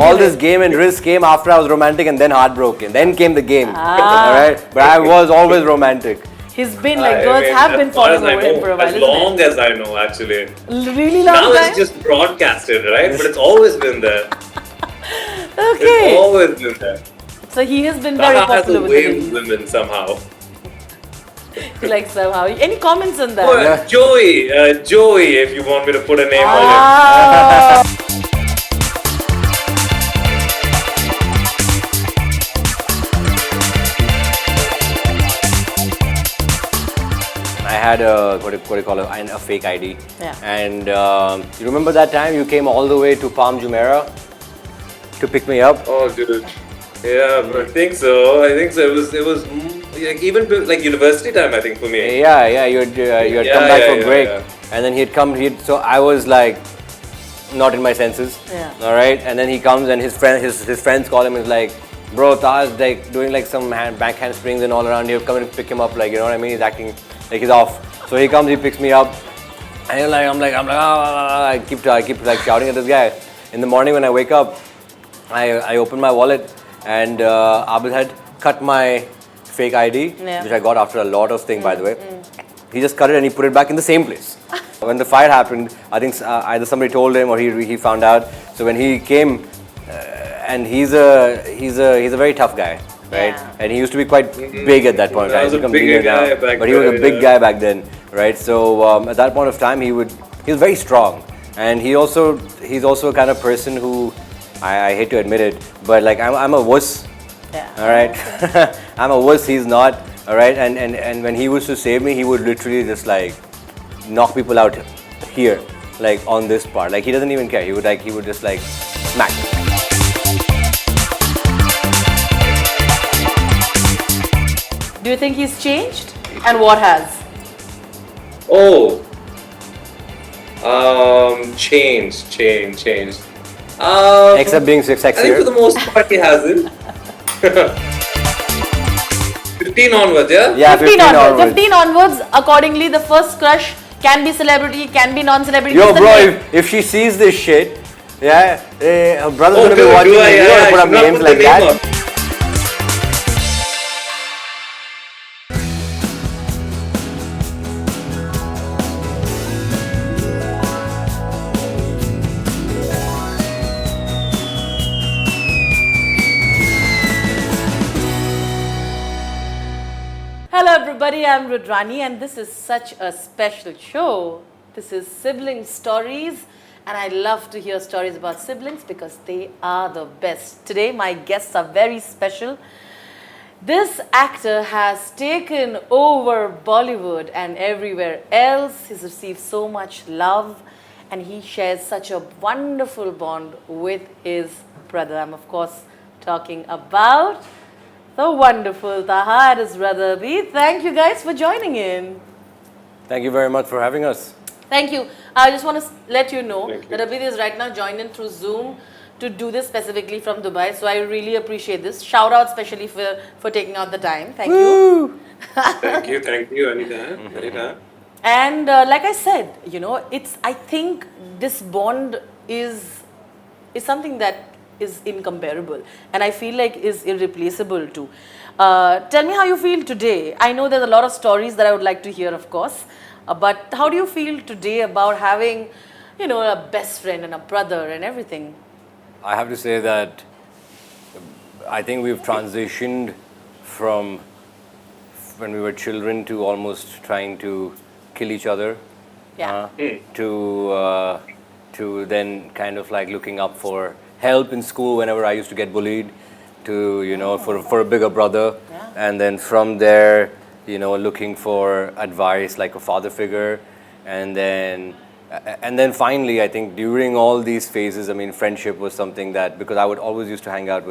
All this game and risk came after I was romantic and then heartbroken. Then came the game. Alright? But I was always romantic. He's been like, girls have been falling over him for a while. As long as I know, actually. Really long now time? It's just broadcasted, right? But it's always been there. Okay. It's always been there. So he has been very Taha has popular a with way the with ladies. women somehow. Like somehow. Any comments on that? Oh, Joey, if you want me to put a name on it. Ah. I had a, what do you call it, a fake ID. Yeah. And you remember that time you came all the way to Palm Jumeirah to pick me up? Oh, dude. Yeah, I think so. It was like even like university time, I think, for me. Yeah, you had come back for break. And then so I was like, not in my senses. Yeah. Alright, and then he comes and his friends call him and is like, bro, Taha's like doing like some back handsprings and all around here. Come and pick him up, like, you know what I mean? He's acting like he's off. So he comes, he picks me up, and I'm like, I keep like shouting at this guy. In the morning when I wake up, I open my wallet, and Abid had cut my fake ID, which I got after a lot of things, by the way. He just cut it and he put it back in the same place. When the fire happened, I think either somebody told him or he found out. So when he came, and he's a very tough guy, right? Yeah. And he used to be quite big at that point. I was a bigger guy back but he was a then, big guy back then, right? So at that point of time, he was very strong, and he's also a kind of person who I hate to admit it, but like I'm a wuss. Yeah. All right, I'm a wuss. He's not. All right, and when he was to save me, he would literally just like knock people out here, like on this part. Like he doesn't even care. He would just like smack. Do you think he's changed? And what has? Oh. Changed. Except being sexier. I think for the most part he hasn't. 15 onwards, yeah? Yeah, 15 onwards. 15 onwards, accordingly, the first crush can be celebrity, can be non-celebrity. Yo, bro, if she sees this shit, yeah, her brother's gonna be watching. You don't put up names like that. Hello everybody, I'm Rudrani and this is such a special show. This is Sibling Stories and I love to hear stories about siblings because they are the best. Today my guests are very special. This actor has taken over Bollywood and everywhere else. He's received so much love and he shares such a wonderful bond with his brother. I'm of course talking about the wonderful Taha and his brother Abid. Thank you guys for joining in. Thank you very much for having us. Thank you. I just want to let you know that Abid is right now joined in through Zoom to do this specifically from Dubai. So I really appreciate this. Shout out especially for taking out the time. Thank you. Thank you, anytime. And like I said, you know, I think this bond is something that is incomparable and I feel like is irreplaceable too. Tell me how you feel today. I know there's a lot of stories that I would like to hear, of course, but how do you feel today about having, you know, a best friend and a brother and everything? I have to say that I think we've transitioned from when we were children to almost trying to kill each other, to then kind of like looking up for help in school whenever I used to get bullied, to, you know, for a bigger brother, and then from there, you know, looking for advice like a father figure, and then finally, I think during all these phases, I mean, friendship was something that, because I would always used to hang out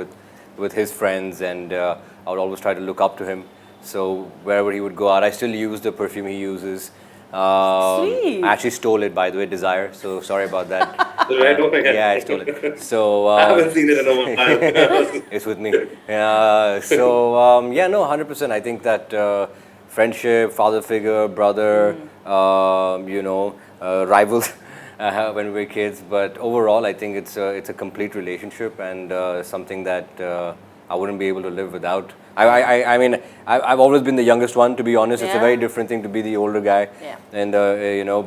with his friends, and I would always try to look up to him. So wherever he would go out, I still use the perfume he uses. Sweet. I actually stole it, by the way, Desire. So sorry about that. The red one again. Yeah, I stole it. So I haven't seen it in a while. it's with me. So yeah, no, 100%. I think that friendship, father figure, brother, you know, rivals, when we were kids. But overall, I think it's a complete relationship and something that I wouldn't be able to live without. I mean, I've always been the youngest one, to be honest. It's a very different thing to be the older guy. Yeah. And,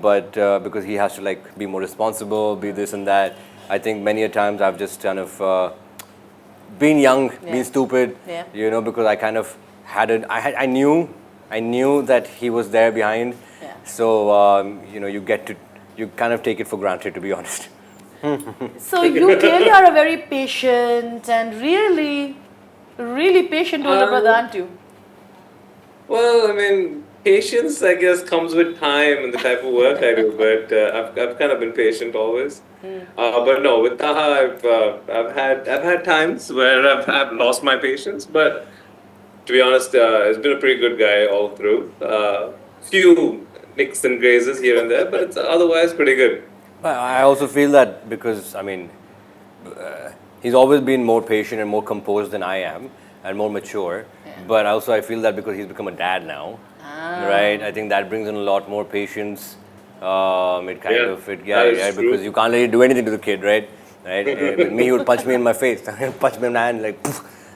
but because he has to like be more responsible, be this and that. I think many a times I've just kind of been young, been stupid, because I kind of I knew that he was there behind. Yeah. So, you kind of take it for granted, to be honest. So you clearly are a very patient and really patient older brother, aren't you? Well, I mean, patience, I guess, comes with time and the type of work I do. But I've kind of been patient always. But no, with Taha, I've had times where I've lost my patience. But to be honest, he's been a pretty good guy all through. Few nicks and grazes here and there, but it's otherwise pretty good. I also feel that because, I mean, he's always been more patient and more composed than I am and more mature. But also I feel that because he's become a dad now, right? I think that brings in a lot more patience. Because you can't really do anything to the kid, right? With me, he would punch me in my face, punch me in my hand, like,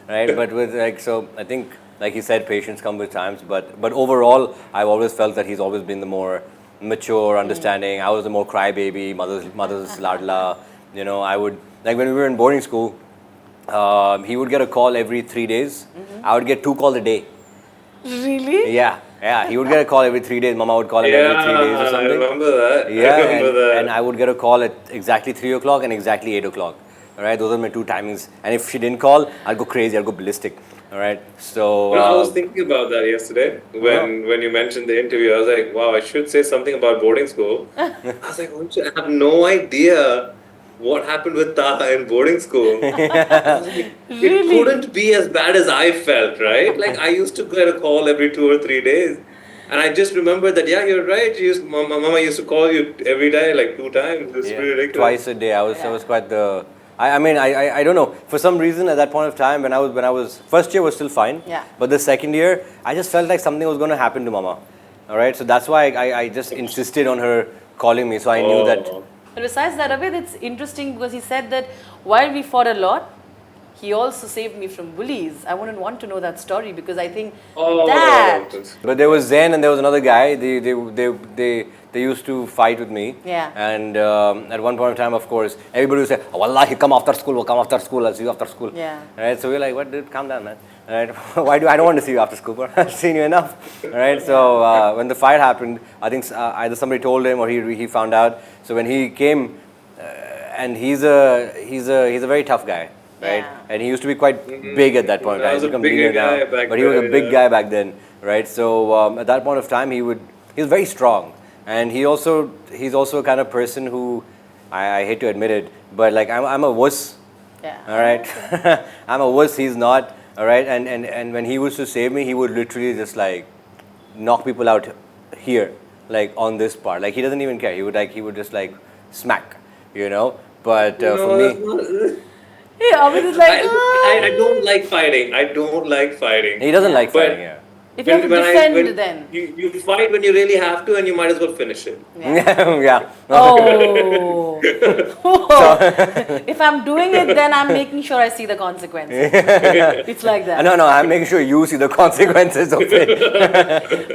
right? But with so I think, like he said, patience comes with times. But overall, I've always felt that he's always been the more mature, understanding. I was the more crybaby, mother's ladla. I would, like when we were in boarding school, he would get a call every 3 days. I would get 2 calls a day. Really? Yeah. He would get a call every 3 days. Mama would call him every 3 days or something. I remember that. Yeah, and I would get a call at exactly 3 o'clock and exactly 8 o'clock. All right, those are my 2 timings. And if she didn't call, I'd go crazy. I'd go ballistic. All right, so. I was thinking about that yesterday when you mentioned the interview. I was like, wow, I should say something about boarding school. I was like, I have no idea what happened with Taha in boarding school. It couldn't be as bad as I felt, right? Like I used to get a call every 2 or 3 days. And I just remember that, yeah, you're right. Mama used to call you every day, like 2 times. It's pretty ridiculous. Twice a day. I was quite the. I don't know. For some reason, at that point of time, when I was first year was still fine. Yeah. But the second year, I just felt like something was going to happen to Mama. All right. So that's why I just insisted on her calling me. So I knew that. But besides that, Abid, it's interesting because he said that while we fought a lot, he also saved me from bullies. I wouldn't want to know that story because I think that. But there was Zen and there was another guy. They used to fight with me. Yeah. And at one point of time, of course, everybody would say, "Oh, Wallahi, come after school. We'll come after school. I'll see you after school." Yeah. Right. So we're like, "What, dude? Calm down, man. Right? I don't want to see you after school, but I've seen you enough." Right. So when the fight happened, I think either somebody told him or he found out. So when he came, and he's a very tough guy. Right, and he used to be quite big at that point. I was a bigger guy back but he was a big guy back then, right? So at that point of time, he was very strong, and he's also a kind of person who I hate to admit it, but like I'm a wuss. Yeah. All right, I'm a wuss. He's not. All right, and when he was to save me, he would literally just like knock people out here, like on this part. Like he doesn't even care. He would just like smack, But for me. Yeah, Abid is like, I don't like fighting. I don't like fighting. He doesn't like fighting, yeah. If you have to defend, then. You fight when you really have to and you might as well finish it. Yeah. Oh. If I'm doing it, then I'm making sure I see the consequences. It's like that. No, I'm making sure you see the consequences of it.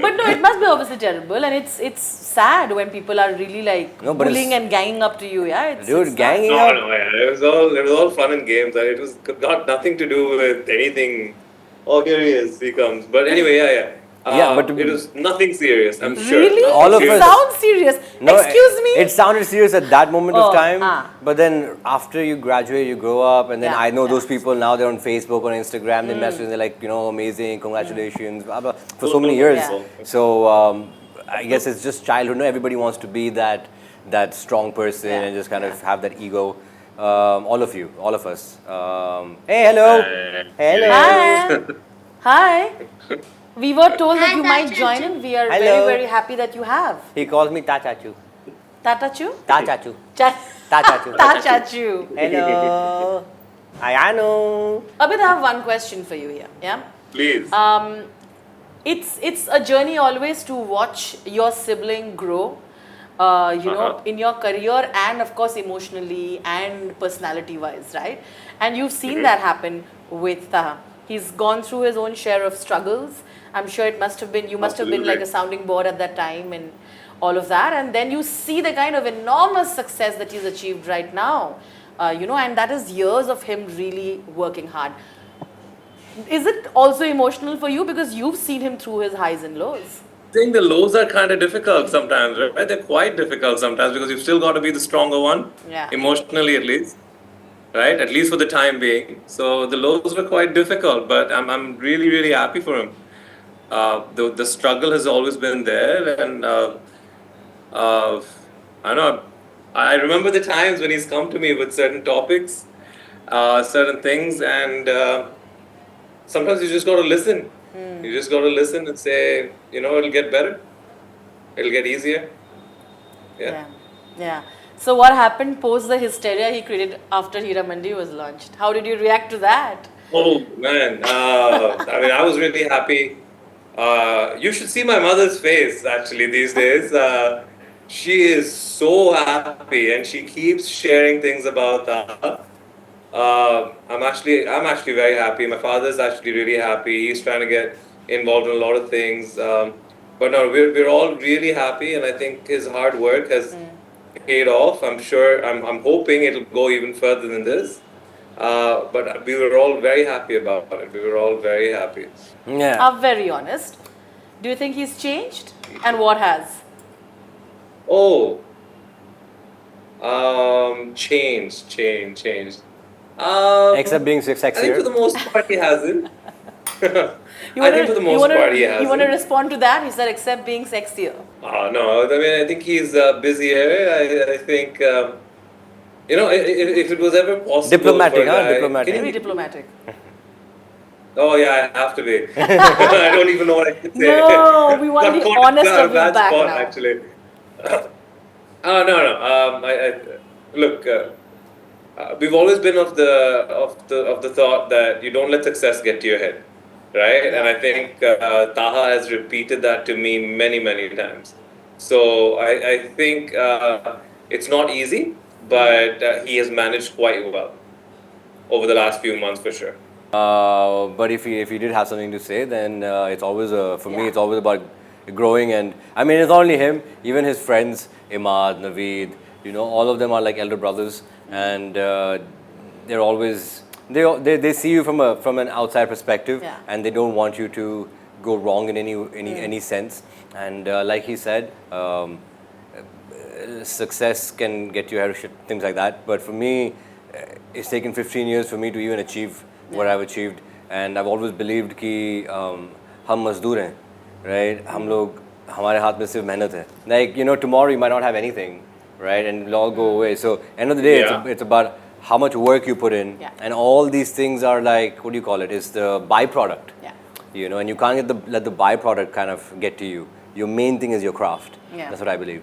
But no, it must be obviously terrible, and it's sad when people are really like bullying and ganging up to you. Yeah, it's ganging up. up. No, yeah. It was all fun and games. It was got nothing to do with anything. Oh, here he is. He comes. But anyway, but it was nothing serious. I'm sure. Really? All of it us sounds serious. No, Excuse me. It sounded serious at that moment of time. But then after you graduate, you grow up, and then I know those people now. They're on Facebook, on Instagram. They message. They're like, amazing, congratulations, blah blah. For so many years. Yeah. So I guess it's just childhood. Everybody wants to be that strong person and just kind of have that ego. All of us. Hey, hello. Hello. Hi. Hi. We were told that you might join in. We are very, very happy that you have. He calls me Tachachu. Tatachu? Tachachu. Tachachu. Tachachu. Hello. Ayano. Abid, I have one question for you here. Yeah. Please. It's a journey always to watch your sibling grow. you know, in your career and of course emotionally and personality wise, right? And you've seen that happen with Taha. He's gone through his own share of struggles. I'm sure it must have been, you must have been like a sounding board at that time and all of that. And then you see the kind of enormous success that he's achieved right now, you know, and that is years of him really working hard. Is it also emotional for you because you've seen him through his highs and lows? I think the lows are kind of difficult sometimes, right? They're quite difficult sometimes because you've still got to be the stronger one, Yeah. emotionally at least, right? At least for the time being. So the lows were quite difficult, but I'm really, really happy for him. The struggle has always been there, and uh, I know. I remember the times when he's come to me with certain topics, certain things, and sometimes you just got to listen. You just got to listen and say, you know, it'll get better. It'll get easier. Yeah. Yeah. Yeah. So what happened post the hysteria he created after Heeramandi was launched? How did you react to that? Oh man, I mean, I was really happy. You should see my mother's face actually these days. She is so happy, and she keeps sharing things about that. I'm actually very happy. My father's actually really happy. He's trying to get involved in a lot of things. But no, we're all really happy, and I think his hard work has paid off. I'm sure. I'm hoping it'll go even further than this. But we were all very happy about it. We were all very happy. Yeah. I'm very honest. Do you think he's changed? And what has? Oh, changed. Except being I think for sexier. the most part he hasn't. You I think for the most part he you want to hasn't. respond to that? He said, except being sexier. No, I mean, I think he's busier. I think, you know, if it was ever possible Diplomatic, for a huh? guy, Diplomatic. Very diplomatic. Oh yeah, I have to be. I don't even know what I should say. No, we want Got the caught in honest a of his bad back spot, now. actually. Oh no. Look, we've always been of the thought that you don't let success get to your head, right? And I think Taha has repeated that to me many times. So I think it's not easy, but he has managed quite well over the last few months for sure. But if he did have something to say, then it's always for me. Yeah. It's always about growing, and I mean it's not only him. Even his friends, Imad, Naveed, you know, all of them are like elder brothers, and they're always they see you from an outside perspective, Yeah. and they don't want you to go wrong in any sense. And like he said. Success can get you ahead of shit, things like that. But for me, it's taken 15 years for me to even achieve what I've achieved. And I've always believed कि हम मजदूर हैं, right? हम लोग हमारे हाथ में सिर्फ मेहनत है. Like, you know, tomorrow you might not have anything, right? And it'll all go away. So end of the day, Yeah. it's about how much work you put in. Yeah. And all these things are like, what do you call it? It's the byproduct. Yeah. You know, and you can't let the byproduct kind of get to you. Your main thing is your craft. Yeah. That's what I believe.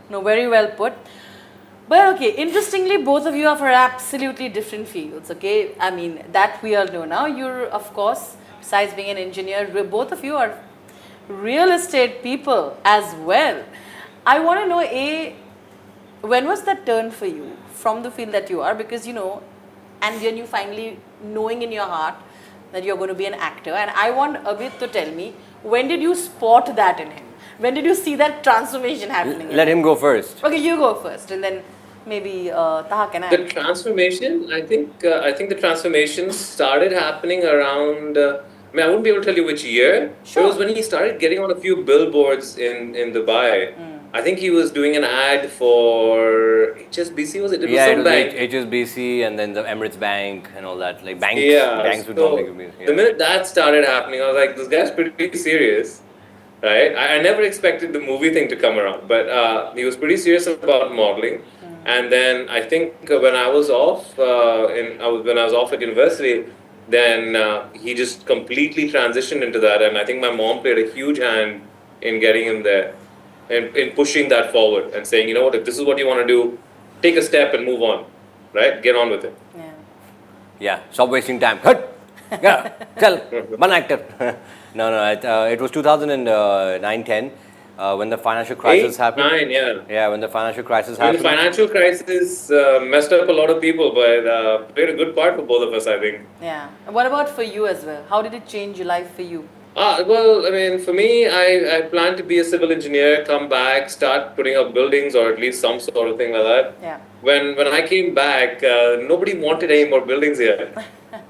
No, very well put. But okay, interestingly, both of you are for absolutely different fields, okay? I mean, that we all know now. You're, of course, besides being an engineer, both of you are real estate people as well. I want to know, when was that turn for you from the field that you are? Because, you know, and then you finally knowing in your heart that you're going to be an actor. And I want Abid to tell me, when did you spot that in him? When did you see that transformation happening? Let him go first. Okay, you go first, and then maybe Taha can The add. transformation, I think the transformation started happening around. I mean, I wouldn't be able to tell you which year. Sure. It was when he started getting on a few billboards in Dubai. I think he was doing an ad for HSBC. Was it? It was Yeah, some it was bank. HSBC and then the Emirates Bank and all that. Like banks, Yeah. banks would So normally be. the minute that started happening, I was like, this guy's pretty serious, right? I never expected the movie thing to come around, but he was pretty serious about modeling. And then I think when I was off when I was off at university, then he just completely transitioned into that, and I think my mom played a huge hand in getting him there, and in pushing that forward and saying, you know what, if this is what you want to do, take a step and move on, right? Get on with it. Yeah. Yeah, stop wasting time. Hut! Yeah, tell, one actor. No, it was 2009-10. when the financial crisis 8, happened. 9, yeah. Yeah, when the financial crisis I mean, the happened. financial crisis messed up a lot of people, but played a good part for both of us, I think. Yeah. And what about for you as well? How did it change your life for you? Well, I mean, for me, I plan to be a civil engineer, come back, start putting up buildings or at least some sort of thing like that. Yeah. When I came back, nobody wanted any more buildings here,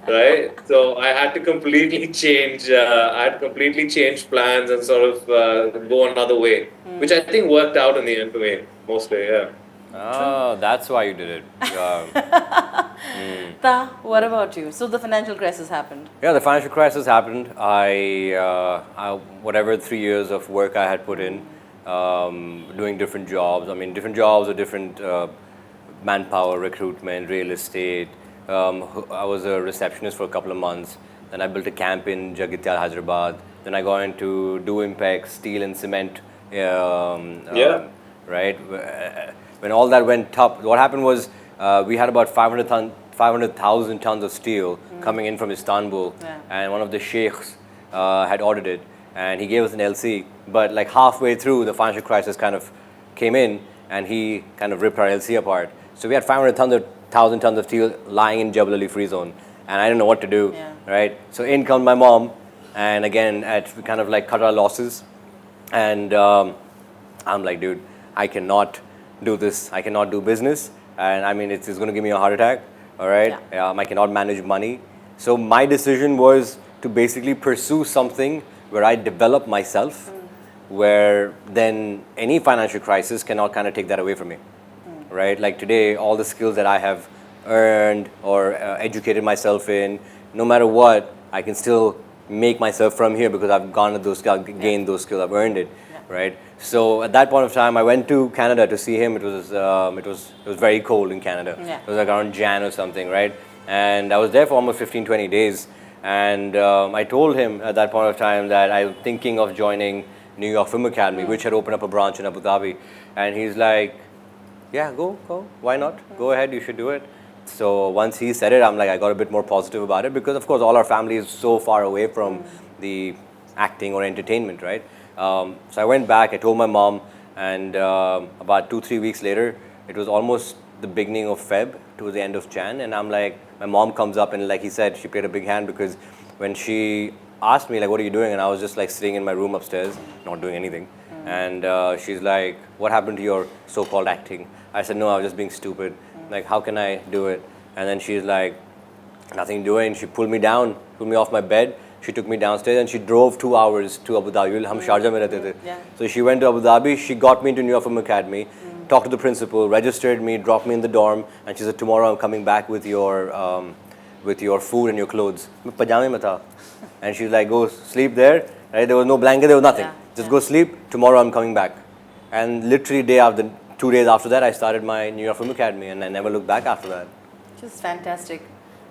right? So I had to completely change. I had to completely change plans and sort of go another way, which I think worked out in the end for me mostly. Yeah. Oh, that's why you did it. Ta, what about you? So the financial crisis happened. Yeah, the financial crisis happened. Whatever 3 years of work I had put in, doing different jobs. I mean, different jobs or different manpower, recruitment, real estate. I was a receptionist for a couple of months. Then I built a camp in Jagityal, Hyderabad. Then I got into do Impex, steel and cement. Yeah. Right? When all that went up, what happened was we had about 500,000 tons of steel coming in from Istanbul, and one of the sheikhs had ordered it, and he gave us an LC. But like halfway through, the financial crisis kind of came in, and he kind of ripped our LC apart. So we had 500,000 tons of steel lying in Jebel Ali Free Zone, and I didn't know what to do, right? So in comes my mom, and again, we kind of like cut our losses, and I'm like, dude, I cannot do this. I cannot do business, and I mean, it's going to give me a heart attack. All right, I cannot manage money. So my decision was to basically pursue something where I develop myself, where then any financial crisis cannot kind of take that away from me. Right? Like today, all the skills that I have earned or educated myself in, no matter what, I can still make myself from here because I've gained those skills, I've earned it, right? So at that point of time, I went to Canada to see him. It was very cold in Canada. It was like around Jan or something, right? And I was there for almost 15, 20 days. And I told him at that point of time that I'm thinking of joining New York Film Academy, which had opened up a branch in Abu Dhabi. And he's like, yeah, go, why not? Go ahead, you should do it. So once he said it, I'm like, I got a bit more positive about it because, of course, all our family is so far away from the acting or entertainment, right? So I went back, I told my mom, and about 2-3 weeks later, it was almost the beginning of Feb to the end of Jan, and I'm like, my mom comes up and like he said, she played a big hand because when she asked me like, what are you doing? And I was just like sitting in my room upstairs, not doing anything. And she's like, what happened to your so-called acting? I said, no, I was just being stupid. Like, how can I do it? And then she's like, nothing doing. She pulled me down, pulled me off my bed. She took me downstairs and she drove 2 hours to Abu Dhabi. Hum Sharjah mein rehte the. So she went to Abu Dhabi. She got me into New York Film Academy, talked to the principal, registered me, dropped me in the dorm, and she said, tomorrow I'm coming back with your food and your clothes. Main pajame mein tha. And she's like, go sleep there. Right? There was no blanket, there was nothing. Just go sleep. Tomorrow I'm coming back. And literally 2 days after that, I started my New York Film Academy, and I never looked back after that. Just fantastic.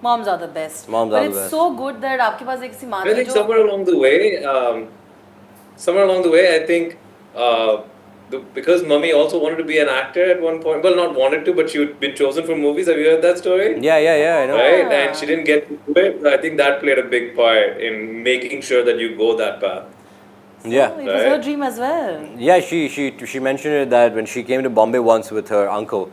Moms are the best. Moms but are the it's best. so good that आपके पास एक सी माँ I थी think जो somewhere along the way, I think because mummy also wanted to be an actor at one point. Well, not wanted to, but she had been chosen for movies. Have you heard that story? Yeah, I know. Right, and she didn't get to do it. I think that played a big part in making sure that you go that path. Yeah. It was her dream as well. Yeah, she mentioned it that when she came to Bombay once with her uncle,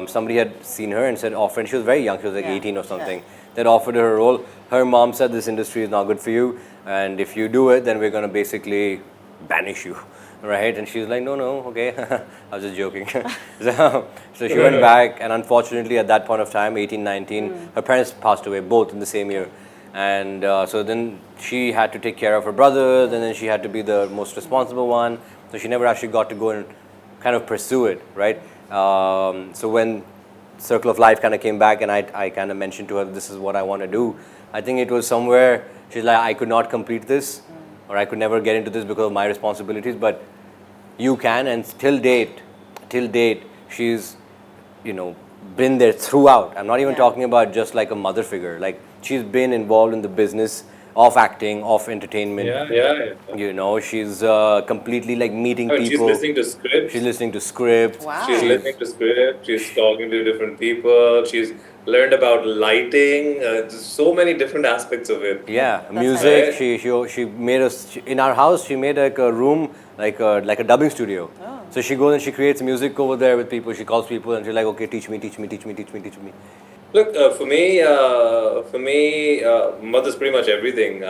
somebody had seen her and said, offered, she was very young, she was like 18 or something, they'd offered her a role. Her mom said, this industry is not good for you, and if you do it, then we're going to basically banish you, right? And she was like, no, okay, I was just joking. So she went back, and unfortunately at that point of time, 18, 19, her parents passed away, both in the same year. And so then she had to take care of her brothers, and then she had to be the most responsible one. So she never actually got to go and kind of pursue it, right? So when Circle of Life kind of came back, and I kind of mentioned to her, this is what I want to do. I think it was somewhere, she's like, I could not complete this, or I could never get into this because of my responsibilities, but you can. And till date, she's, been there throughout. I'm not even talking about just like a mother figure. Like, she's been involved in the business of acting, of entertainment. She's completely like meeting people. She's listening to scripts. She's listening to scripts. Wow. She's listening to scripts. She's talking to different people. She's learned about lighting. So many different aspects of it. Yeah, music. Right. She made us in our house. She made like a room like a dubbing studio. So she goes and she creates music over there with people. She calls people and she's like, okay, teach me, teach me, teach me, teach me, teach me. Look, for me, mother's pretty much everything.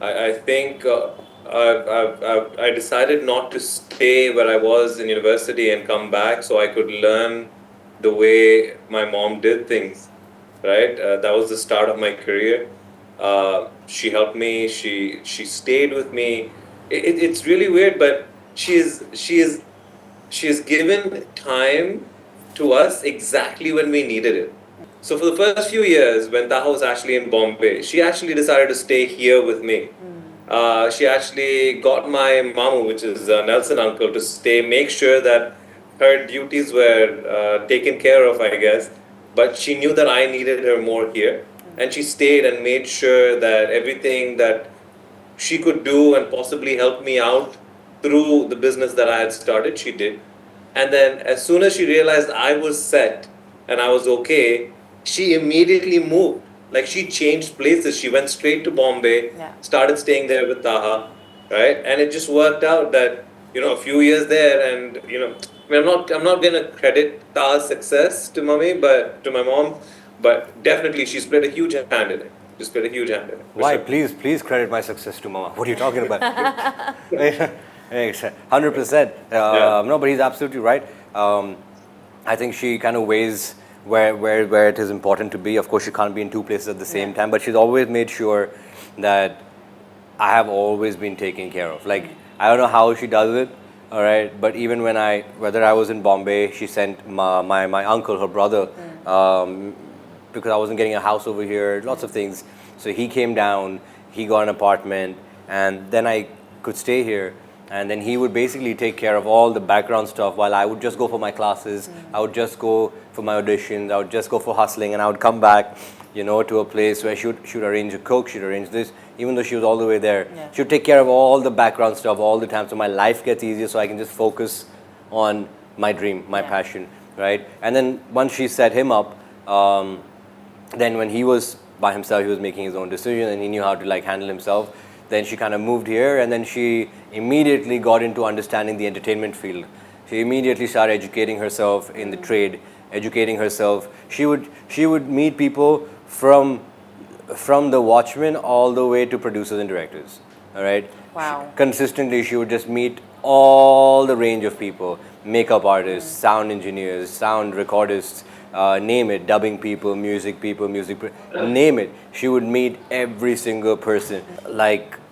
I think I decided not to stay where I was in university and come back so I could learn the way my mom did things. Right, that was the start of my career. She helped me. She stayed with me. It's really weird, but she has given time to us exactly when we needed it. So for the first few years, when Taha was actually in Bombay, she actually decided to stay here with me. She actually got my mamu, which is Nelson uncle, to stay, make sure that her duties were taken care of, I guess. But she knew that I needed her more here, and she stayed and made sure that everything that she could do and possibly help me out through the business that I had started, she did. And then as soon as she realized I was set and I was okay, she immediately moved. Like she changed places. She went straight to Bombay, started staying there with Taha, right? And it just worked out that, a few years there and, I'm not gonna credit Taha's success to to my mom, but definitely she's played a huge hand in it. She's played a huge hand in it. Why? Sure. Please credit my success to Mama. What are you talking about? 100%. No, but he's absolutely right. I think she kind of weighs where it is important to be. Of course, she can't be in two places at the same time, but she's always made sure that I have always been taken care of. Like, I don't know how she does it, all right, but even whether I was in Bombay, she sent my uncle, her brother, because I wasn't getting a house over here, lots of things. So he came down, he got an apartment, and then I could stay here. And then he would basically take care of all the background stuff while I would just go for my classes. I would just go for my auditions. I would just go for hustling, and I would come back, to a place where she would arrange a cook, she'd arrange this, even though she was all the way there. She would take care of all the background stuff all the time, so my life gets easier, so I can just focus on my dream, my passion, right? And then once she set him up, then when he was by himself, he was making his own decision, and he knew how to handle himself. Then she kind of moved here, and then she immediately got into understanding the entertainment field. She immediately started educating herself in the trade, educating herself. She would meet people from the watchmen all the way to producers and directors. All right. Wow. Consistently, she would just meet all the range of people: makeup artists, sound engineers, sound recordists. Name it, dubbing people, music name it. She would meet every single person,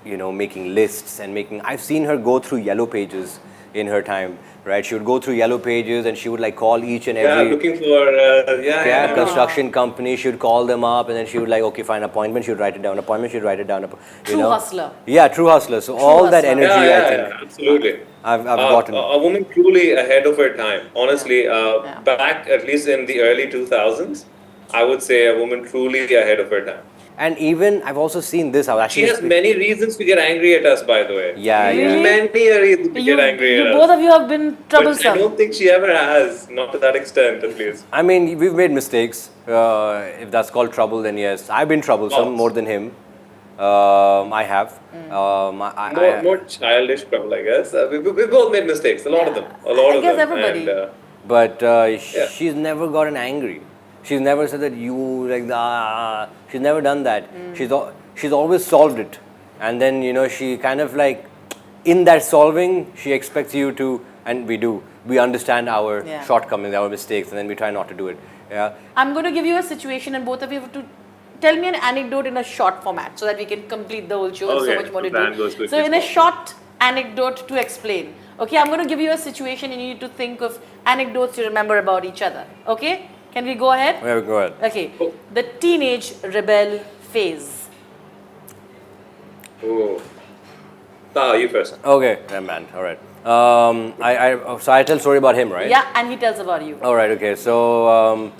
making lists and I've seen her go through yellow pages in her time, right? She would go through yellow pages and she would call each and every looking for construction company. She would call them up and then she would okay, fine, appointment. She would write it down. Appointment. She would write it down. True hustler. Yeah, true hustler. So all that energy, I think, absolutely. I've gotten. A woman truly ahead of her time. Honestly, back at least in the early 2000s, I would say a woman truly ahead of her time. And even I've also seen this. She has many reasons to get angry at us, by the way. Yeah, really? Many reasons to get angry at us. Both of you have been troublesome. But I don't think she ever has, not to that extent at least. I mean, we've made mistakes. If that's called trouble, then yes. I've been troublesome more than him. I have. More childish trouble, I guess. We both made mistakes, a lot of them. I guess everybody. But she's never gotten angry. She's never said that she's never done that. She's always solved it. And then, she kind of in that solving, she expects you to, and we do, we understand our shortcomings, our mistakes, and then we try not to do it. Yeah. I'm going to give you a situation and both of you have to tell me an anecdote in a short format so that we can complete the whole show. Okay. So much more to do. So in a short anecdote to explain. Okay, I'm going to give you a situation and you need to think of anecdotes you remember about each other. Okay? Can we go ahead? Yeah, we go ahead. Okay. The teenage rebel phase. Oh. Taha, you first. Okay, yeah, man. All right. So I tell a story about him, right? Yeah, and he tells about you. All right. Okay. So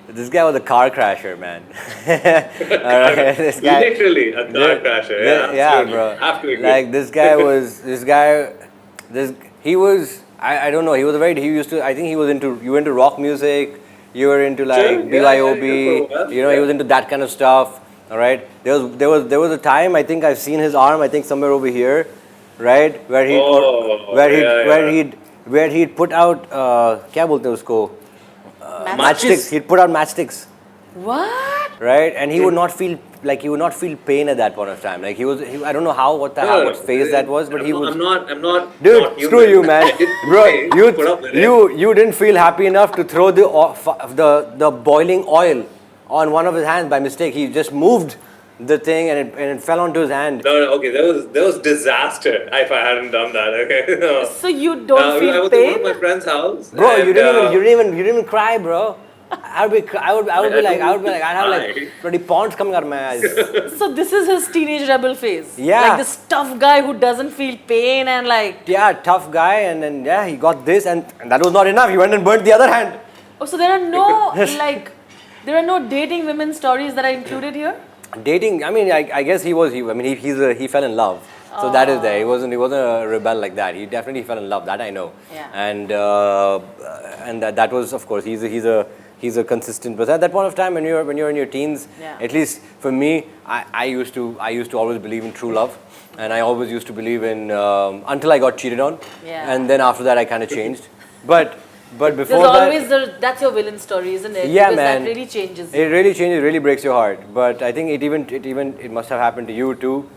this guy was a car crasher, man. All right. This guy, literally a car crasher. Yeah, bro. This guy was he was. I don't know. He was I think he was into rock music. You were into BYOB. He was into that kind of stuff. All right. There was a time, I think I've seen his arm, I think somewhere over here. right? Where he Oh, where he yeah, where yeah. he'd put out क्या बोलते हैं उसको matchsticks. He'd put out matchsticks. What? Right, and he would not feel pain at that point of time. Like I don't know what phase that was, but he was. Dude, Dude, screw human. you, man, I did bro. pay, put up with it. You didn't feel happy enough to throw the boiling oil on one of his hands by mistake. He just moved the thing and it fell onto his hand. No, okay, there was disaster if I hadn't done that. Okay, no. So you don't I feel was at one pain? of my friend's house. Bro, and, you didn't even cry, bro. I would be like, I'd have like 20 ponds coming out of my eyes. So this is his teenage rebel phase. Yeah. Like this tough guy who doesn't feel pain and like. Yeah, tough guy, and then yeah, he got this, and that was not enough. He went and burnt the other hand. Oh, so there are no there are no dating women stories that are included here. Dating, I mean, I guess he fell in love. So that is there. He wasn't a rebel like that. He definitely fell in love. That I know. Yeah. And that was, of course, he's a consistent person. At that point of time, when you're in your teens, Yeah. at least for me, I used to always believe in true love, and I always used to believe in until I got cheated on, Yeah. and then after that I kind of changed. But before There's that, always that's your villain story, isn't it? Yeah, because man. that really changes. it really changes, really breaks your heart. But I think it must have happened to you too.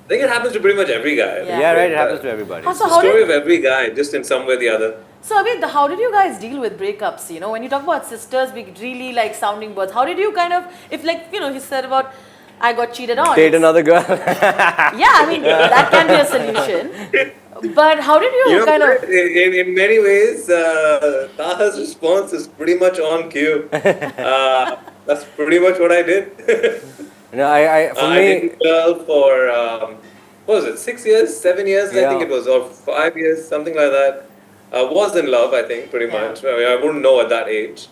I think it happens to pretty much every guy. Yeah. Yeah, right. It happens to everybody. So It's the how story did of every guy, just in some way or the other. so Abid, how did you guys deal with breakups? You know, when you talk about sisters, we really like sounding words. How did you kind of, if like he said about I got cheated on. Date another girl. Yeah, I mean that can be a solution. But how did you kind of? In many ways, Taha's response is pretty much on cue. That's pretty much what I did. No, for I me, dated a girl for what was it, 6 years, 7 years? I Yeah. think it was, or 5 years, something like that. Was in love, I think, pretty Yeah. much. I mean, I wouldn't know at that age,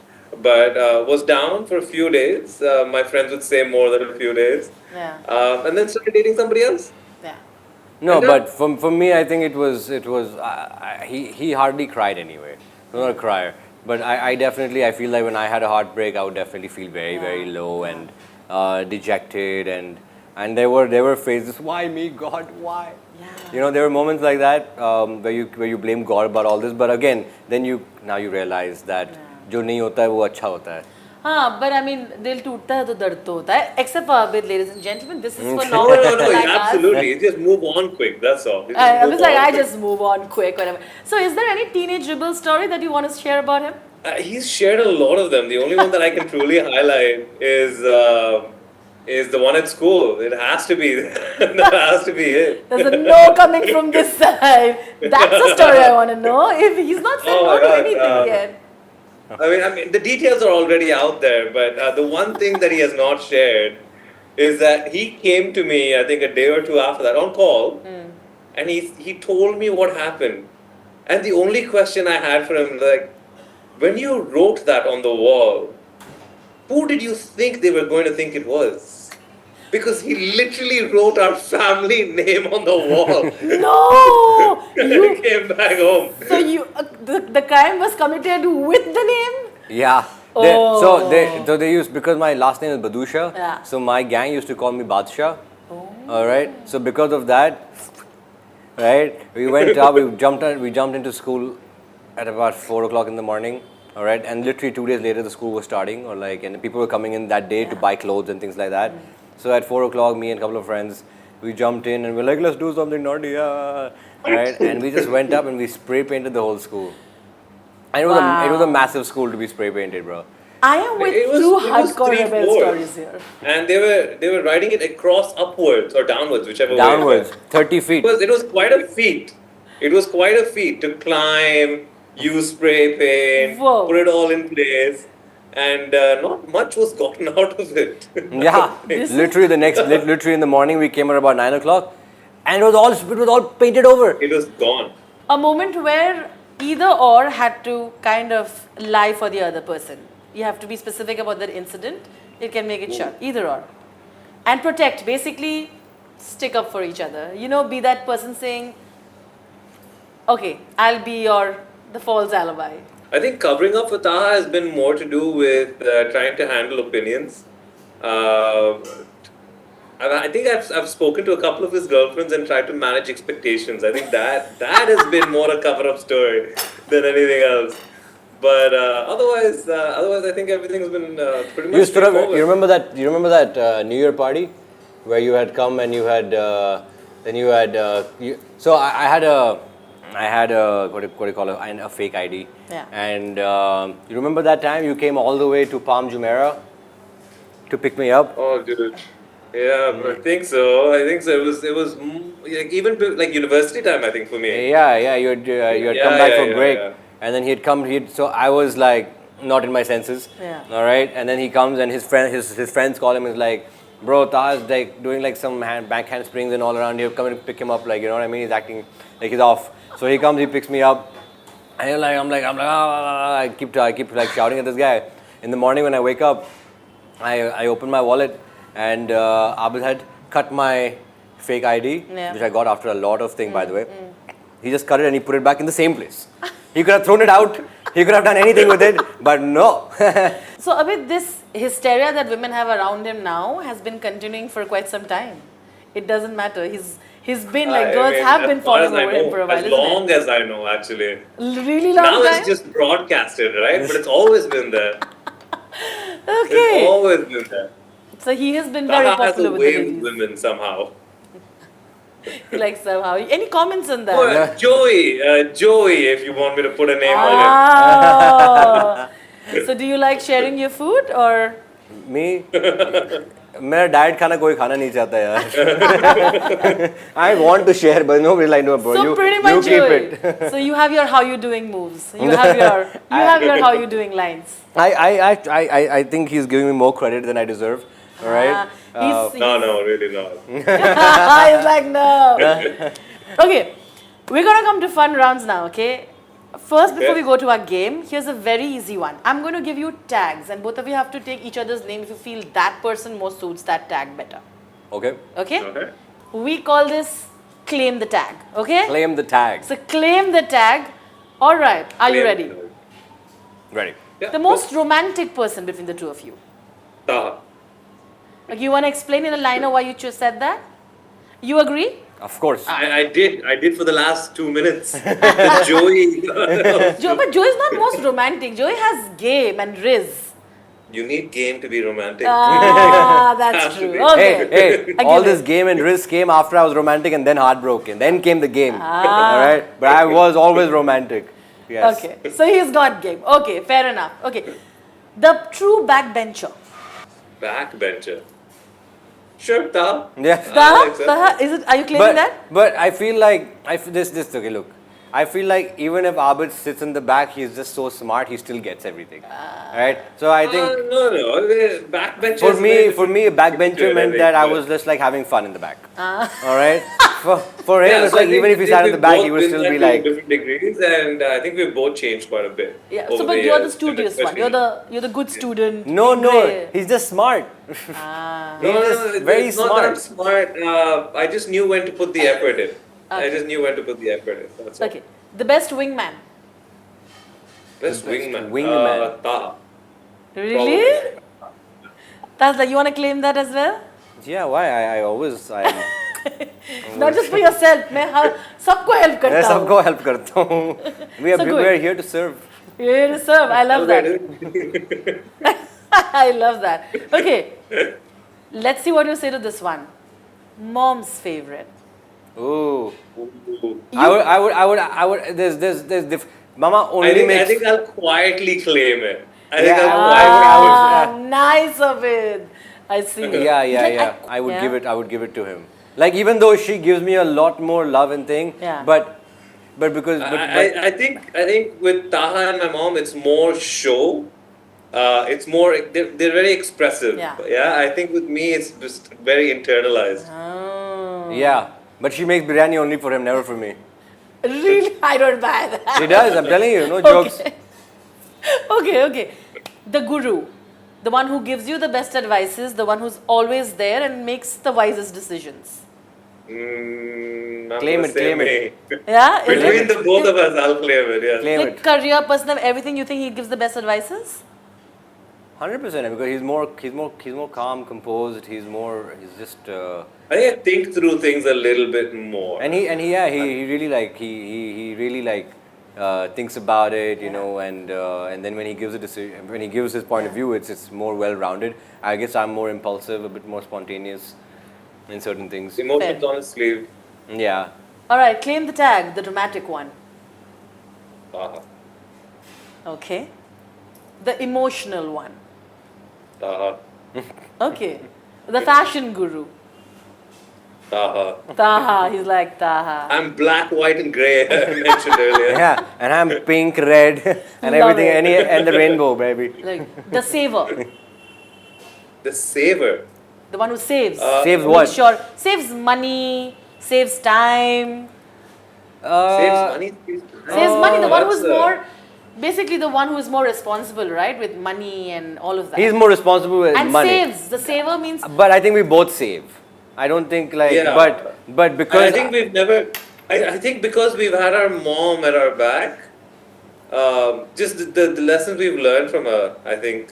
but was down for a few days. My friends would say more than a few days, Yeah. and then started dating somebody else. Yeah. no, And but for me, I think it was he hardly cried anyway. He was not a crier, but I definitely I feel like when I had a heartbreak, I would definitely feel very low and dejected and there were phases, why me, God, why? Yeah. You know, there were moments like that where you blame God about all this, but again, then you realize that जो नहीं होता है वो अच्छा होता है. हाँ, but I mean, दिल टूटता है तो दर्द तो होता है. Except for Abid, ladies and gentlemen, this is for No, normal no, people no, like us. absolutely. You just move on quick. That's all. You just I move was like, on I quick. just move on quick, whatever. So, is there any teenage rebel story that you want to share about him? He's shared a lot of them. The only one that I can truly highlight is the one at school. It has to be that has to be it. There's a no coming from this side. That's the story I want to know. If he's not said Oh no my to God, anything yet. I mean, the details are already out there. But the one thing that he has not shared is that he came to me, I think, a day or two after that on call, and he told me what happened. And the only question I had for him, like, when you wrote that on the wall, who did you think they were going to think it was? Because he literally wrote our family name on the wall. No! When You, I came back home. so you, the crime was committed with the name? Yeah. Oh. So they used, because my last name is Badussha, Yeah. so my gang used to call me Badshah. All right. So because of that, right, we went up, we jumped into school at about 4 o'clock in the morning. All right, and literally 2 days later the school was starting, and people were coming in that day to buy clothes and things like that. So at 4 o'clock, me and a couple of friends, we jumped in and we're like, let's do something naughty, right? And we just went up and we spray painted the whole school. And it was a massive school to be spray painted, bro. I am with It was- two it was hardcore 3 rebel floors. stories here. And they were writing it across upwards or downwards, whichever way. Downwards, 30 feet. It was quite a feat. It was quite a feat to climb, use spray paint, Whoa. put it all in place, and not much was gotten out of it. Yeah, literally in the morning we came at about 9 o'clock, and it was all painted over. It was gone. A moment where either or had to kind of lie for the other person. You have to be specific about that incident. It can make it short. Either or. And protect. Basically, stick up for each other. You know, be that person saying, okay, I'll be the false alibi. I think covering up for Taha has been more to do with trying to handle opinions. I think I've spoken to a couple of his girlfriends and tried to manage expectations. I think that has been more a cover-up story than anything else. But otherwise, I think everything's been pretty much straightforward. You remember that? You remember that New Year party where you had come and you had then you had so I had a what do you call it, a fake ID. Yeah. And you remember that time you came all the way to Palm Jumeirah to pick me up? Oh, dude. Yeah, I think so. I think so. It was like like university time. I think for me. Yeah, you had Yeah, come back yeah, for yeah, break, yeah. and then so I was like not in my senses. Yeah. All right, and then he comes and his friends call him and is like, bro, Taha's like doing like some back handsprings and all around here. Come and pick him up, like, you know what I mean? He's acting like he's off. So he comes, he picks me up, and I'm like, ah, I keep like shouting at this guy. In the morning when I wake up, I open my wallet and Abid had cut my fake ID, Yeah. which I got after a lot of things, by the way. He just cut it and he put it back in the same place. He could have thrown it out. He could have done anything with it, but no. So, Abid, this hysteria that women have around him now has been continuing for quite some time. It doesn't matter. He's been like, girls have been falling over him for a while, As isn't long it? as I know, actually. Really long Now time? it's just broadcasted, right? But it's always been there. Okay. It's always been there. So he has been very Taha has popular a with the way with ladies. women somehow. Like somehow. Any comments on that? Oh, Joey, if you want me to put a name on Ah. So do you like sharing your food or? Me? मेरा diet खाना कोई खाना नहीं चाहता यार. I want to share, but nobody like, no, bro. So pretty much you keep Joey. it. So you have your how you doing moves. You have your how you doing lines. I think he's giving me more credit than I deserve. All right. He's No, really not. He's like, no. Okay, we're gonna come to fun rounds now, okay? First, before Okay. we go to our game, here's a very easy one. I'm going to give you tags, and both of you have to take each other's name if you feel that person more suits that tag better. Okay. Okay? Okay. We call this claim the tag, okay? Claim the tag. So, claim the tag. Alright, are you ready? Ready. Yeah. The most romantic person between the two of you. Taha. Like, you want to explain in a liner why you just said that? You agree? Of course. I did for the last 2 minutes. Joey. But Joe is not most romantic. Joey has game and riz. You need game to be romantic. Ah, that's Has to true. be. Okay. Hey, I all give this it. game and risk came after I was romantic and then heartbroken. Then came the game. Ah. All right. But I was always romantic. Yes. Okay. So he's got game. Okay, fair enough. Okay. The true backbencher. Backbencher. Sure, Taha. Yeah. Taha, are you claiming that? But I feel like this okay, look. I feel like even if Abid sits in the back, he's just so smart. He still gets everything, right? So I think No. Backbencher. for me, a backbencher meant that I was just like having fun in the back. All right. For him, it's like even if he sat in the back, he would still be like. different degrees, and I think we've both changed quite a bit. Yeah. over So, but the you're the years, studious one. You're the good student. No, Great. he's just smart. Ah. He's just very it's not smart. that I'm smart. I just knew when to put the effort in. I just knew when to put the effort in. That's all. Okay. The best wingman. Best The best wingman. wingman. Taha. Really? That's like, you want to claim that as well? Yeah, why? I always Not just for yourself. मैं सबको help मैं करता हूँ. सबको help करता हूँ. We So good. are here to serve. You're here to serve. I love that. I love that. Okay. Let's see what you say to this one. Mom's favorite. Ooh. Ooh. I would. There's Mama only I makes. think I'll quietly claim it. I Yeah, think I'll quietly. Nice of it. I see. Yeah. I would give it to him. Like, even though she gives me a lot more love and thing, Yeah. but because I think with Taha and my mom, it's more show. It's more they're very expressive. Yeah. I think with me, it's just very internalized. Oh. yeah, but she makes biryani only for him, never for me. Really? I don't buy that. She does. I'm telling you, no jokes. Okay. The guru. The one who gives you the best advices, the one who's always there and makes the wisest decisions. I'm Claim gonna it, say claim it. me. Yeah? Is Between it? the both of us, I'll claim it. Yeah. Claim Like it. career, personal, everything, you think he gives the best advices? 100%, because he's more calm, composed. He's just. I think I think through things a little bit more. And he really like he really like thinks about it, you know, and then when he gives a decision, when he gives his point of view, it's more well rounded. I guess I'm more impulsive, a bit more spontaneous in certain things. Emotions on his sleeve. Yeah. All right, claim the tag, the dramatic one. Taha. Okay. The emotional one. Taha. Okay. The fashion guru. Taha. Taha, he's like Taha. I'm black, white, and grey. I mentioned earlier. Yeah, and I'm pink, red, and Love everything, it. and the rainbow, baby. Like the saver. The saver. The one who saves. Saves Makes what? sure saves money, saves time. Saves money. Saves money. The one that's who's more, basically the one who is more responsible, right, with money and all of that. He's more responsible with and money. saves. The saver means. But I think we both save. I don't think like, Yeah. but because I think we've never. I think because we've had our mom at our back, just the lessons we've learned from her. I think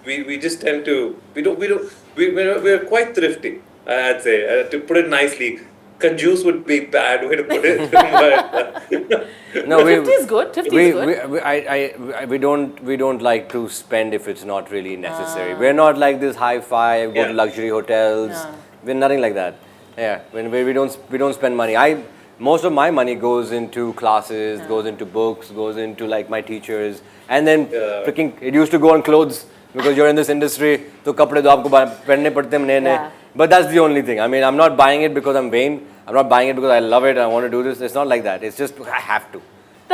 we just tend to we're quite thrifty. I'd say to put it nicely. Conjuice would be bad way to put it. But, no, 50 is good. 50 is good. we don't like to spend if it's not really necessary. We're not like this high five, go to Yeah. luxury hotels. We're nothing like that. Yeah, when we don't spend money. Most of my money goes into classes, goes into books, goes into like my teachers, and then freaking it used to go on clothes because you're in this industry. So kapde to aapko pehnne padte hain naye naye. But that's the only thing. I mean, I'm not buying it because I'm vain. I'm not buying it because I love it. I want to do this. It's not like that. It's just I have to.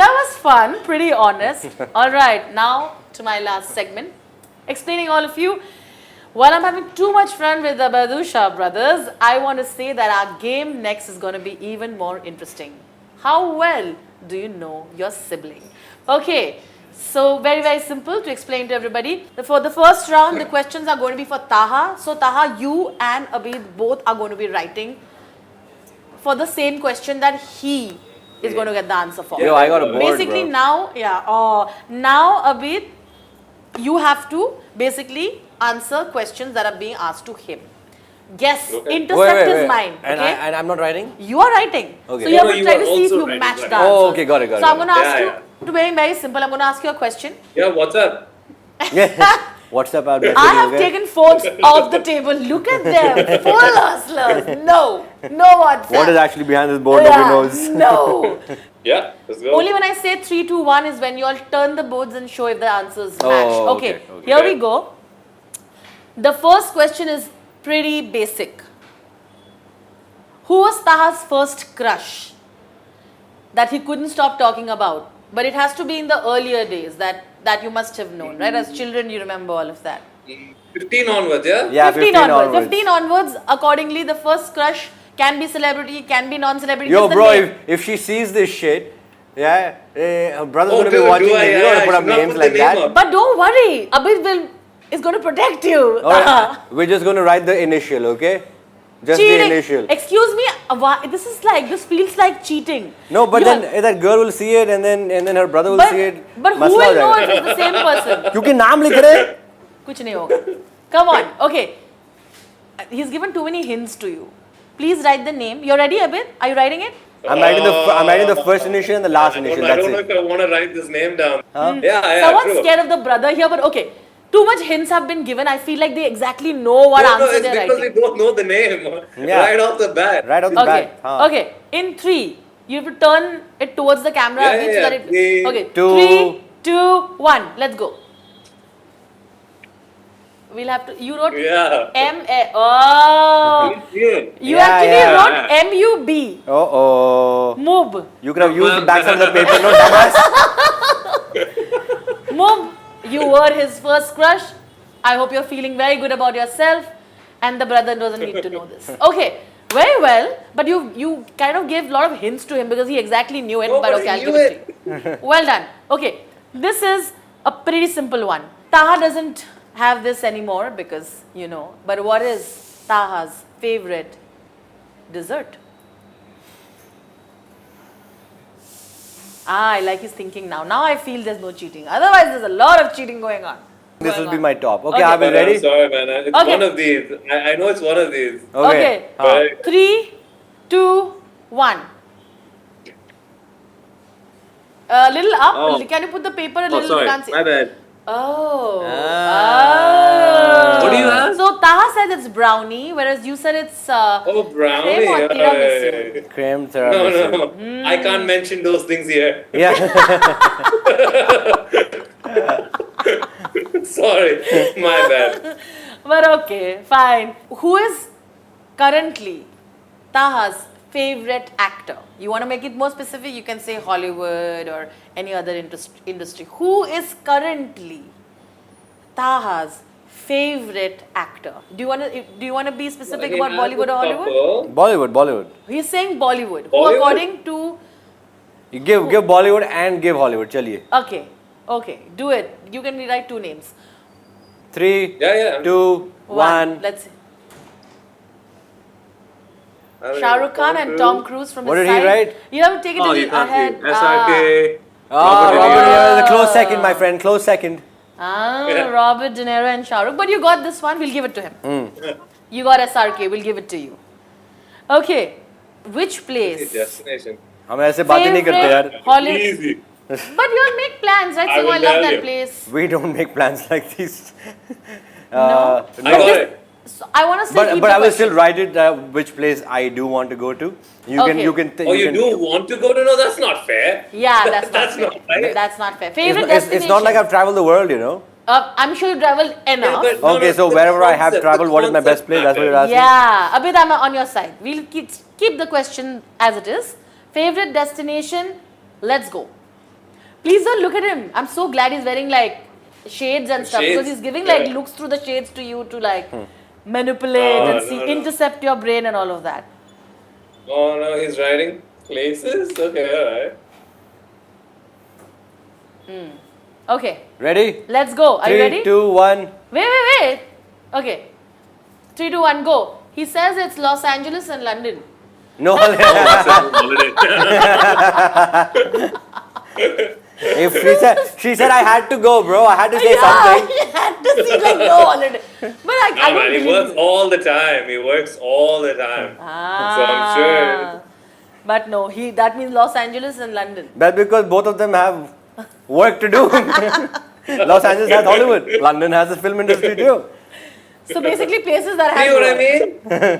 That was fun, pretty honest. All right, now to my last segment. Explaining all of you. While I'm having too much fun with the Badussha brothers, I want to say that our game next is going to be even more interesting. How well do you know your sibling? Okay, so very, very simple to explain to everybody. For the first round, the questions are going to be for Taha. So Taha, you and Abid both are going to be writing for the same question that he is going to get the answer for. Yo, I got a board, Basically bro. now Abid, you have to basically answer questions that are being asked to him. Guess, intercept his mind. And, Okay? and I'm not writing? You are writing. Okay. So you have to you try are to see if also you writing, match right. the Oh, answers. okay, got it. So I'm going to ask Yeah, you, to very, very simple, I'm going to ask you a question. yeah, what's up? What's up, Abid? I have taken phones off the table. Look at them. Full hustlers. No. No one. What is actually behind this board? Nobody knows. No. Yeah, let's go. Only when I say 3, 2, 1 is when you all turn the boards and show if the answers match. Oh, Okay. okay. Here we go. The first question is pretty basic. Who was Taha's first crush that he couldn't stop talking about? But it has to be in the earlier days that you must have known, right? As children, you remember all of that. 15 onwards, yeah? Yeah, 15 onwards. 15 onwards, accordingly, the first crush can be celebrity, can be non-celebrity. Yo, just the bro, name. if she sees this shit, yeah, her brother's Oh, gonna be dude, watching do this. I? You don't Yeah, wanna put I up should not names put like the name that. up. But don't worry, Abid is going to protect you. Alright, we're just gonna write the initial, okay? Just the Cheating. initial. Excuse me, this feels like cheating. No, but You then are- that girl will see it, and then her brother will but, see it. but who Masla will ho know jayega. if it's the same person? क्योंकि नाम लिख रहे हैं. Kuch nahi hoga. Come on. Okay. He's given too many hints to you. Please write the name. You're ready, Abid? Are you writing it? I'm writing the first initial and the last initial. I That's don't know it. if I want to write this name down. Yeah, Someone's true. scared of the brother here, but okay. Too much hints have been given. I feel like they exactly know what No, answer it's they're because writing. we don't know the name Yeah. right off the bat. Right off the Okay. bat. हाँ. Okay. In 3, you have to turn it towards the camera. Yeah, Abid, so yeah, that it, three, okay. two. 3, 2, 1. Let's go. We'll have to. You wrote Yeah. M-A. Oh. Yeah. You Yeah, actually yeah. wrote M-U-B. Oh. Moob. You could have used the back side of the paper, no dumbass. Moob, you were his first crush. I hope you're feeling very good about yourself. And the brother doesn't need to know this. Okay. Very well. But you kind of gave a lot of hints to him because he exactly knew it. No, but but okay, I'll he give knew it to you. Well done. Okay. This is a pretty simple one. Taha doesn't have this anymore because, you know. But what is Taha's favorite dessert? I like his thinking now. Now I feel there's no cheating. Otherwise, there's a lot of cheating going on. This will be my top. Okay, Okay. Abid, But ready? I'm sorry, man. It's Okay. one of these. I know it's one of these. Okay. But 3, 2, 1. Little up. Oh. Can you put the paper a Oh, little? sorry. Can't see. My bad. Oh. Ah. What do you have? So Taha said it's brownie, whereas you said it's Oh, brownie. creme or tiramisu. Creme No, tiramisu. no. I can't mention those things here. Yeah. Sorry. My bad. But okay, fine. Who is currently Taha's favorite actor? You want to make it more specific? You can say Hollywood or any other industry. Who is currently Taha's favorite actor? Do you want to be specific about Bollywood or Hollywood? Bollywood. He's saying Bollywood. Who Bollywood? according to You give Bollywood and give Hollywood. Chaliye. okay, do it. You can rewrite 2 names. 3, Yeah. 2, 1. Let's see. I don't Shah know. Rukh Khan and Tom Cruise from What his did he side. write? You have to take it a Oh, you little can't ahead. see. SRK. Robert De Niro is a close Ah. second, my friend. Close second. Yeah. Robert De Niro and Shah Rukh. But you got this one. We'll give it to him. Hmm. You got SRK. We'll give it to you. Okay. Which place? Destination. हम ऐसे बातें नहीं करते यार. Favorite Hollywood. Easy. But you all make plans, right? I So will I love tell that you. place. We don't make plans like these. No. I got it. So I want to still keep But the I will still question. write it which place I do want to go to. You Okay. can. Oh, you do want to go to? No, that's not fair. Yeah, that's not That's fair. not right. That's not fair. It's, Favorite it's, destination? it's not like I've traveled the world, you know. I'm sure you travel enough. but- No, Okay, no, so the wherever I have concept- traveled, the what is my best concept place? That's what you're asking. Yeah, Abid, I'm on your side. We'll keep the question as it is. Favorite destination? Let's go. Please don't look at him. I'm so glad he's wearing like shades and stuff because Shades? he's giving like Yeah. looks through the shades to you to like manipulate and see, no. intercept your brain and all of that. Oh no, he's writing places? Okay, alright. Okay, Ready? let's go. Are you 3, ready? 2, 1. Wait. Okay. 3, 2, 1, go. He says it's Los Angeles and London. No. Holiday. If she said I had to go, bro. I had to say Yeah, something. he had to see like no holiday. But I No, don't man, he believe works you. all the time. He works all the time. So I'm sure. But no, that means Los Angeles and London. That's because both of them have work to do. Los Angeles has Hollywood. London has the film industry too. So basically places that have See what I work.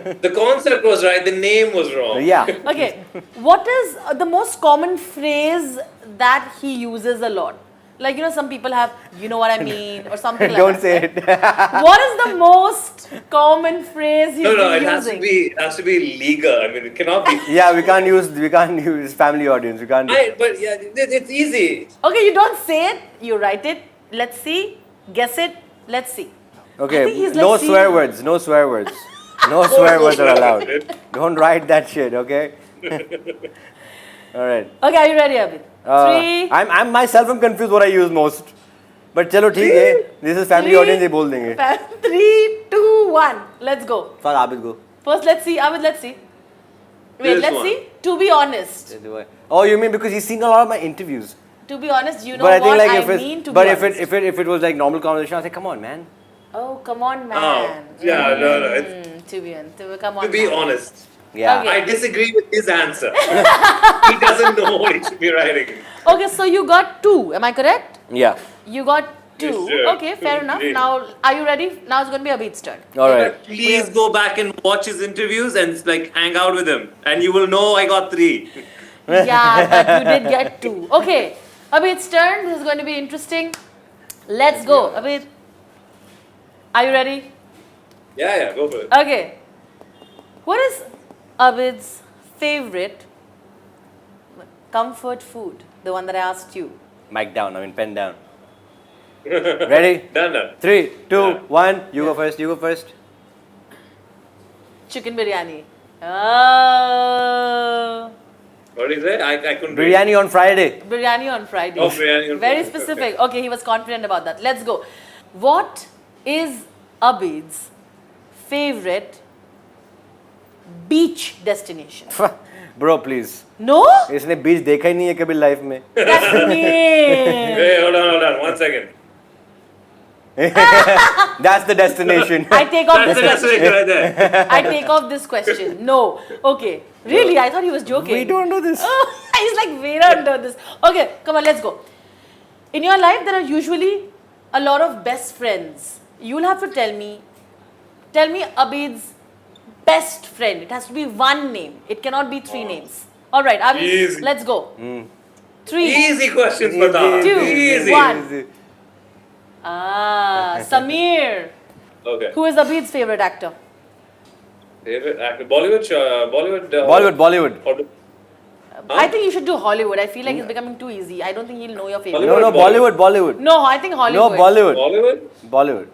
mean? The concept was right, the name was wrong. Yeah. Okay, what is the most common phrase that he uses a lot? Like, you know, some people have, you know what I mean, or something like Don't that. say it. What is the most common phrase he's No, been it has using? to be legal. I mean, it cannot be. Yeah, we can't use family audience. We can't. But yeah, it's easy. Okay, you don't say it, you write it. Let's see, guess it, let's see. I think Okay, he's no like swear seeing- words. No swear words. No swear words are allowed. Don't write that shit, okay? All right. Okay, are you ready, Abid? 3, I'm myself am confused what I use most. But चलो ठीक है. This is family 3, audience. ये बोल देंगे. 3, 2, 1. Let's go. Fuck Abid go. First, let's see. Abid, let's see. Wait, This let's one. see. To be honest. Oh, you mean because he's seen a lot of my interviews? To be honest, you know But I think what like I if it's mean to but be if honest. it if it was like normal conversation, I say come on, man. Oh, come on, Oh, man. yeah, no. It's, To be honest. Come on, to be man. honest, Yeah. Okay. I disagree with his answer. He doesn't know what he should be writing. Okay, so you got 2. Am I correct? Yeah. You got 2. Yes, sir. Okay, fair enough. Indeed. Now, are you ready? Now it's going to be Abid's turn. All right. But please go back and watch his interviews and like hang out with him, and you will know I got 3. Yeah, but you did get 2. Okay, Abid's turn. This is going to be interesting. Let's go. Abid, are you ready? Yeah, go for it. Okay. What is Abid's favorite comfort food? The one that I asked you. Mic down. I mean pen down. Ready? Done. 3, 2, Yeah. 1. You go first. You go first. Chicken biryani. Oh. What did he say? I couldn't read. Biryani on Friday. Biryani on Friday. Oh, biryani on Very Friday. specific. Okay, he was confident about that. Let's go. What is Abid's favorite beach destination? Bro, please. No? इसने बीच देखा ही नहीं है कभी life में. That's me. Hey, hold on. 1 second. That's the destination. I take off That's this the destination question. right there. I take off this question. No. Okay. Really? I thought he was joking. We don't do this. He's like, we don't do this. Okay, come on, let's go. In your life, there are usually a lot of best friends. You'll have to tell me Abid's best friend. It has to be one name. It cannot be three names. All right, Abid, Easy. let's go. 3, Easy questions for Taha. 2, Easy. 1. Samir. Okay. Who is Abid's favorite actor? Favorite actor? Bollywood? Bollywood. Or- I think you should do Hollywood. I feel like it's becoming too easy. I don't think he'll know your favorite. No, Bollywood. No, I think Hollywood. No, Bollywood. Bollywood?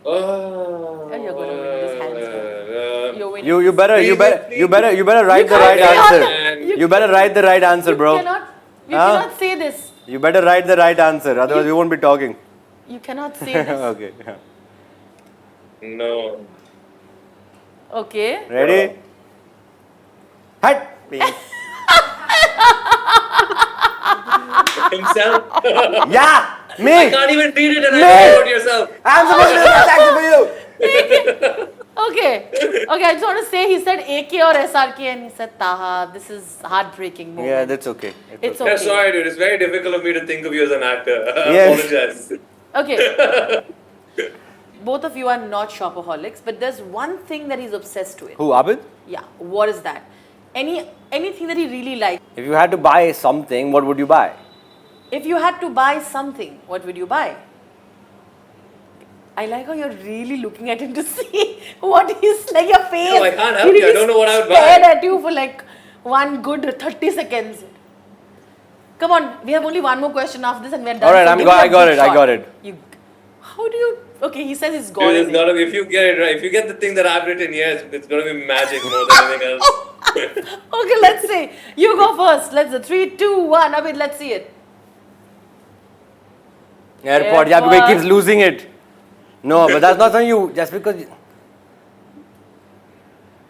Oh, you're going to win this hands down. You're winning. You better write the right answer. You better write the right answer, bro. You cannot say this. You better write the right answer, otherwise we won't be talking. You cannot say this. Okay. No. Okay. Ready? Hut. Himself? Yeah, me. I can't even read it and Me. I wrote yourself. I'm supposed to do that answer for you. Okay. Okay, I just want to say he said AK or SRK and he said Taha. This is heartbreaking moment. Yeah, that's okay. It's Yeah, okay. sorry, dude. It's very difficult of me to think of you as an actor. Yes. Apologize. Okay. Both of you are not shopaholics, but there's one thing that he's obsessed with. Who, Abid? Yeah. What is that? Anything that he really likes. If you had to buy something, what would you buy? If you had to buy something, what would you buy? I like how you're really looking at him to see what he's like your face. No, I can't help He you. I don't know what I would buy. Stared at you for like one good 30 seconds. Come on, we have only one more question after this and we're done. All right, So give me a I got big it. I shot. got it. How do you? Okay, he says it's Dude, gone. it's gotta be, if you get it right, if you get the thing that I've written here, it's gonna be magic more than anything else. Okay, let's see. You go first. Let's 3, 2, 1. Abid, let's see it. Airport. Yeah, because he keeps losing it. No, but that's not on you. Just because.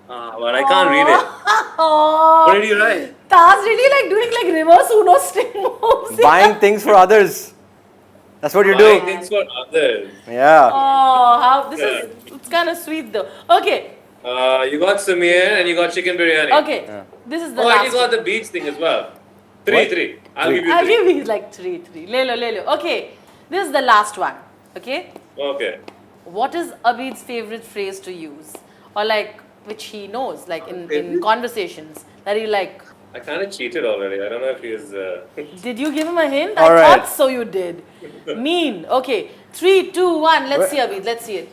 But I can't read it. Oh, What did you write? Taha's really like doing like reverse Uno string moves. Buying things for others. That's what you Buying do. things for others. Yeah. Oh, how this is. It's kind of sweet though. Okay. You got Samir and you got chicken biryani. Okay. This is the Oh, and last. you got the beach thing as well. Three. I'll give you I'll three. give you like 3. Lelo. Okay. This is the last one. Okay. Okay. What is Abid's favorite phrase to use, or like which he knows, like in conversations that he like? I kind of cheated already. I don't know if he is. Did you give him a hint? All I right. thought so. You did. Mean. Okay. 3, 2, 1. Let's see, Abid. Let's see it.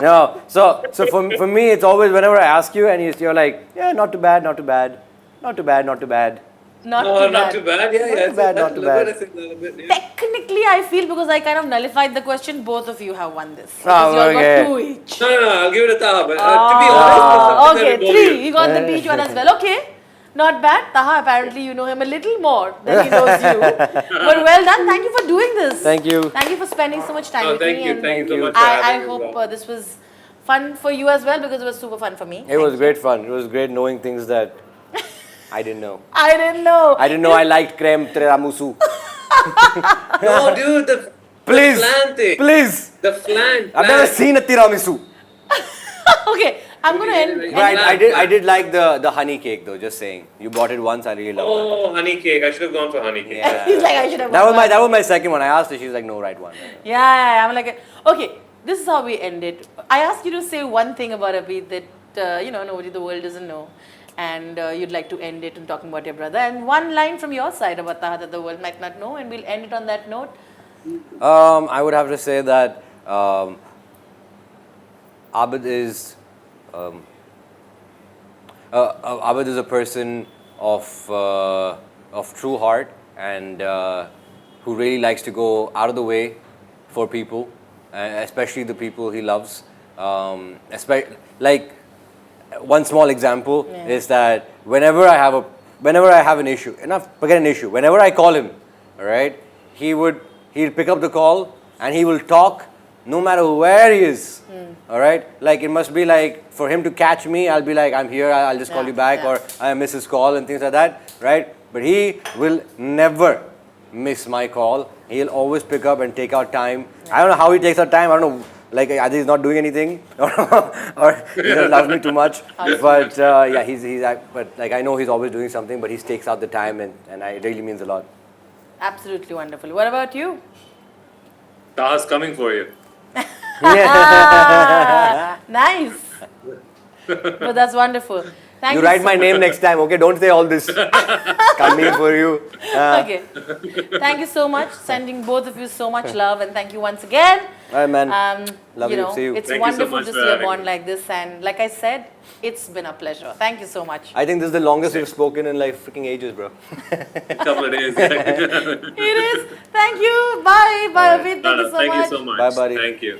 No. So for me, it's always whenever I ask you and you're like, yeah, not too bad. Not No, too bad. not too bad. Yeah, Not too bad, not too bad. Technically, I feel because I kind of nullified the question, both of you have won this. Oh, Because you all okay. got 2 each. No, I'll give it a Taha. But to be honest, Okay, 3. You got the beach one as well. Okay. Not bad. Taha, apparently you know him a little more than he knows you. But well done. Thank you for doing this. Thank you. Thank you for spending so much time Oh, with thank me. you. And Thank you so much for I having me. hope this was fun for you as well, because it was super fun for me. It was great fun. It was great knowing things that I didn't know. I didn't know. I didn't know I liked creme tiramisu. No, dude, the Please, flan thing. please. The flan. I've never seen a tiramisu. Okay, I'm going to end. But I did like the honey cake though. Just saying, you bought it once. I really loved it. Oh, honey cake. I should have gone for honey cake. Yeah. He's like, I should have That won was my second one. I asked her. She's like, no, right one. Yeah, I'm like, okay, this is how we end it. I asked you to say one thing about Abid that, nobody in the world doesn't know. And you'd like to end it in talking about your brother. And one line from your side about Taha that the world might not know. And we'll end it on that note. I would have to say that Abid is Abid is a person of true heart and who really likes to go out of the way for people, especially the people he loves. Like one small example is that whenever I have an issue, forget an issue. Whenever I call him, all right, he'll pick up the call and he will talk no matter where he is. All right, like it must be like for him to catch me, I'll be like, I'm here, I'll just call you back, or I miss his call and things like that, right? but he will never miss my call. He'll always pick up and take out time. I don't know how he takes out time. I don't know, like either he's not doing anything or he doesn't love me too much. But yeah, but like I know he's always doing something, but he takes out the time and it really means a lot. Absolutely wonderful. What about you? Taha's coming for you. Nice. But that's wonderful. Thank You you write so my name next time, okay? Don't say all this. Coming for you. Okay. Thank you so much. Sending both of you so much love, and thank you once again. All right, man. Lovely to see you. It's Thank you so wonderful much to for see a having bond me. like this, and like I said, it's been a pleasure. Thank you so much. I think this is the longest we've spoken in like freaking ages, bro. Couple of days. It is. Thank you. Bye. Bye, Abid. Thank you so Thank much. you so much. Bye, buddy. Thank you.